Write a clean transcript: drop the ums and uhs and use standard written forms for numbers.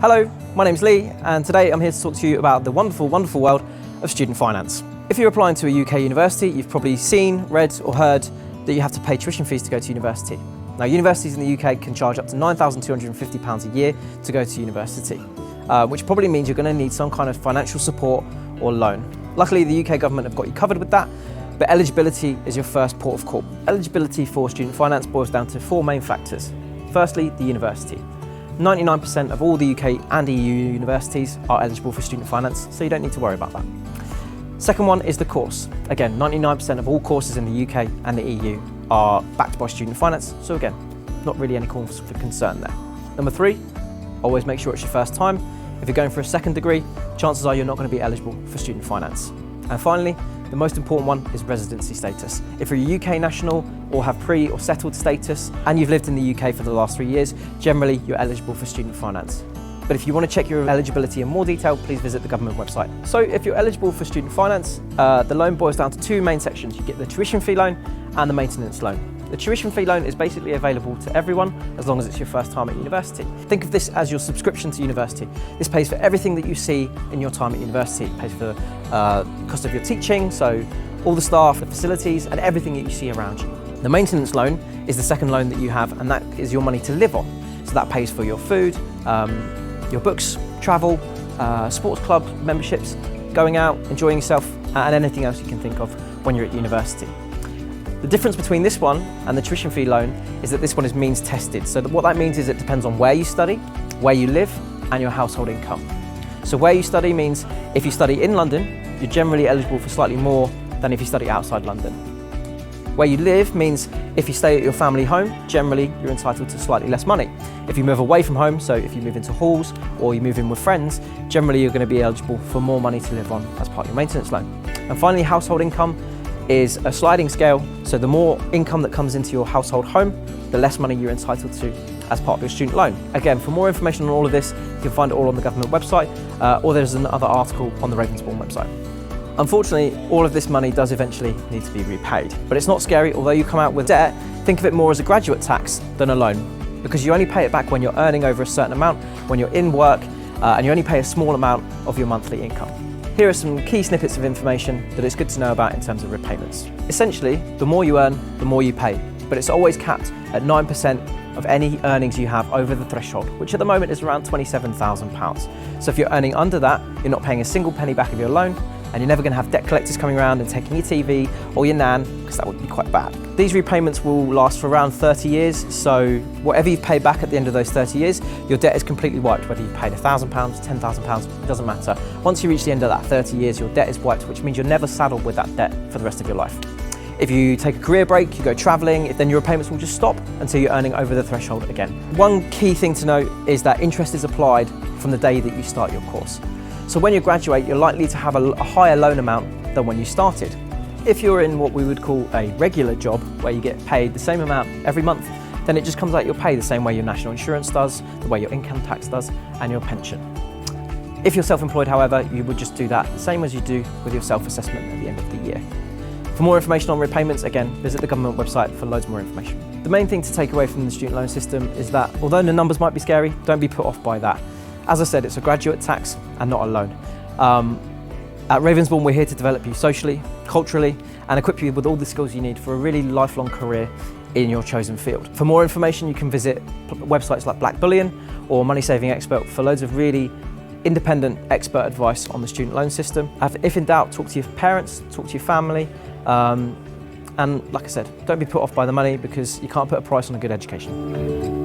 Hello, my name's Lee, and today I'm here to talk to you about the wonderful, wonderful world of student finance. If you're applying to a UK university, you've probably seen, read or heard that you have to pay tuition fees to go to university. Now, universities in the UK can charge up to £9,250 a year to go to university, which probably means you're going to need some kind of financial support or loan. Luckily, the UK government have got you covered with that, but eligibility is your first port of call. Eligibility for student finance boils down to four main factors. Firstly, the university. 99% of all the UK and EU universities are eligible for student finance, so you don't need to worry about that. Second one is the course. Again, 99% of all courses in the UK and the EU are backed by student finance, so again, not really any cause for concern there. Number three, always make sure it's your first time. If you're going for a second degree, chances are you're not going to be eligible for student finance. And finally, the most important one is residency status. If you're a UK national or have pre or settled status and you've lived in the UK for the last 3 years, generally you're eligible for student finance. But if you want to check your eligibility in more detail, please visit the government website. So if you're eligible for student finance, the loan boils down to two main sections. You get the tuition fee loan and the maintenance loan. The tuition fee loan is basically available to everyone as long as it's your first time at university. Think of this as your subscription to university. This pays for everything that you see in your time at university. It pays for the cost of your teaching, so all the staff, the facilities, and everything that you see around you. The maintenance loan is the second loan that you have, and that is your money to live on. So that pays for your food, your books, travel, sports club memberships, going out, enjoying yourself, and anything else you can think of when you're at university. The difference between this one and the tuition fee loan is that this one is means tested. So what that means is it depends on where you study, where you live, and your household income. So where you study means if you study in London, you're generally eligible for slightly more than if you study outside London. Where you live means if you stay at your family home, generally you're entitled to slightly less money. If you move away from home, so if you move into halls or you move in with friends, generally you're going to be eligible for more money to live on as part of your maintenance loan. And finally, household income is a sliding scale, so the more income that comes into your household home, the less money you're entitled to as part of your student loan. Again, for more information on all of this, you can find it all on the government website, or there's another article on the Ravensbourne website. Unfortunately, all of this money does eventually need to be repaid, but it's not scary. Although you come out with debt, think of it more as a graduate tax than a loan, because you only pay it back when you're earning over a certain amount, when you're in work, and you only pay a small amount of your monthly income. Here are some key snippets of information that it's good to know about in terms of repayments. Essentially, the more you earn, the more you pay, but it's always capped at 9% of any earnings you have over the threshold, which at the moment is around £27,000. So if you're earning under that, you're not paying a single penny back of your loan, and you're never going to have debt collectors coming around and taking your TV or your nan, because that would be quite bad. These repayments will last for around 30 years, so whatever you've paid back at the end of those 30 years, your debt is completely wiped, whether you've paid £1,000, £10,000, it doesn't matter. Once you reach the end of that 30 years, your debt is wiped, which means you're never saddled with that debt for the rest of your life. If you take a career break, you go travelling, then your repayments will just stop until you're earning over the threshold again. One key thing to note is that interest is applied from the day that you start your course. So when you graduate, you're likely to have a higher loan amount than when you started. If you're in what we would call a regular job, where you get paid the same amount every month, then it just comes out your pay the same way your national insurance does, the way your income tax does, and your pension. If you're self-employed, however, you would just do that the same as you do with your self-assessment at the end of the year. For more information on repayments, again, visit the government website for loads more information. The main thing to take away from the student loan system is that although the numbers might be scary, don't be put off by that. As I said, it's a graduate tax and not a loan. At Ravensbourne, we're here to develop you socially, culturally, and equip you with all the skills you need for a really lifelong career in your chosen field. For more information, you can visit websites like Black Bullion or Money Saving Expert for loads of really independent expert advice on the student loan system. If in doubt, talk to your parents, talk to your family, and like I said, don't be put off by the money, because you can't put a price on a good education.